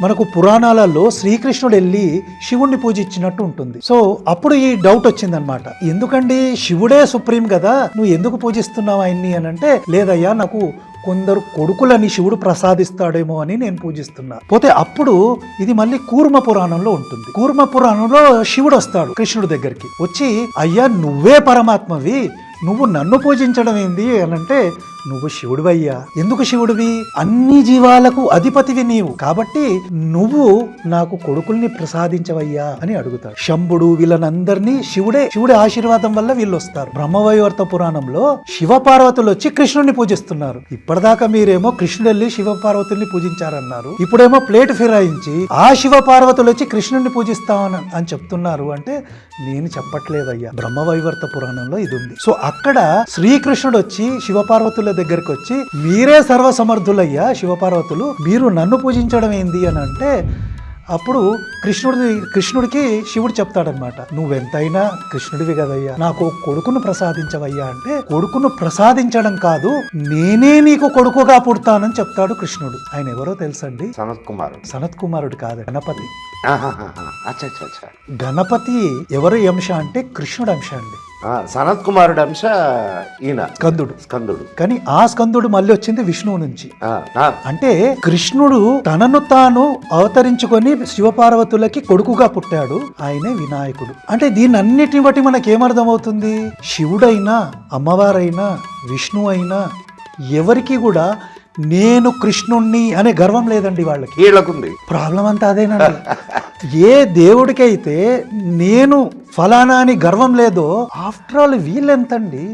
మనకు పురాణాలలో శ్రీకృష్ణుడు వెళ్ళి శివుణ్ణి పూజించినట్టు ఉంటుంది. సో అప్పుడు ఈ డౌట్ వచ్చిందనమాట, ఎందుకండి శివుడే సుప్రీం కదా, నువ్వు ఎందుకు పూజిస్తున్నావు ఆయన్ని అని అంటే, లేదయ్యా నాకు కొందరు కొడుకులని శివుడు ప్రసాదిస్తాడేమో అని నేను పూజిస్తున్నా. పోతే అప్పుడు ఇది మళ్ళీ కూర్మ పురాణంలో ఉంటుంది. కూర్మ పురాణంలో శివుడు వస్తాడు కృష్ణుడి దగ్గరికి వచ్చి, అయ్యా నువ్వే పరమాత్మవి, నువ్వు నన్ను పూజించడం ఏంది అని అంటే, నువ్వు శివుడివయ్యా. ఎందుకు శివుడివి? అన్ని జీవాలకు అధిపతివి నీవు, కాబట్టి నువ్వు నాకు కొడుకుల్ని ప్రసాదించవయ్యా అని అడుగుతాడు. శంభుడు వీళ్ళనందరినీ శివుడి ఆశీర్వాదం వల్ల వీళ్ళు వస్తారు. బ్రహ్మవైవర్త పురాణంలో శివపార్వతులు వచ్చి కృష్ణుడిని పూజిస్తున్నారు. ఇప్పటిదాకా మీరేమో కృష్ణుడు వెళ్ళి శివపార్వతుల్ని పూజించారన్నారు, ఇప్పుడేమో ప్లేట్ ఫిరాయించి ఆ శివపార్వతులు వచ్చి కృష్ణుడిని పూజిస్తామని అని చెప్తున్నారు. అంటే నేను చెప్పట్లేదయ్యా, బ్రహ్మవైవర్త పురాణంలో ఇది ఉంది. సో అక్కడ శ్రీకృష్ణుడు వచ్చి శివపార్వతుల దగ్గరికి వచ్చి, మీరే సర్వసమర్థులయ్యా శివపార్వతులు, మీరు నన్ను పూజించడం ఏంది అని అంటే, అప్పుడు కృష్ణుడికి శివుడు చెప్తాడనమాట, నువ్వెంతైనా కృష్ణుడివి కదయ్యా, నాకు కొడుకును ప్రసాదించవయ్యా అంటే, కొడుకును ప్రసాదించడం కాదు, నేనే నీకు కొడుకుగా పుడతానని చెప్తాడు కృష్ణుడు. ఆయన ఎవరో తెలుసండి? సనత్ కుమారుడు కాదు, గణపతి. గణపతి ఎవరి అంశ అంటే కృష్ణుడు అంశ అండి. సనత్ కుమారుడు అంశ ఈయన స్కందుడు. కానీ ఆ స్కందుడు మళ్ళీ వచ్చింది విష్ణువు నుంచి. అంటే కృష్ణుడు తనను తాను అవతరించుకొని శివపార్వతులకి కొడుకుగా పుట్టాడు, ఆయనే వినాయకుడు. అంటే దీన్ని అన్నిటిని బట్టి మనకి ఏమర్థమవుతుంది, శివుడైనా అమ్మవారైనా విష్ణువు అయినా ఎవరికి కూడా నేను కృష్ణుణ్ణి అనే గర్వం లేదండి వాళ్ళకి. వీళ్ళకుంది ప్రాబ్లం అంతా అదేనండి. ఏ దేవుడికైతే నేను ఫలానా అని గర్వం లేదో, ఆఫ్టర్ ఆల్ వీళ్ళెంతండి.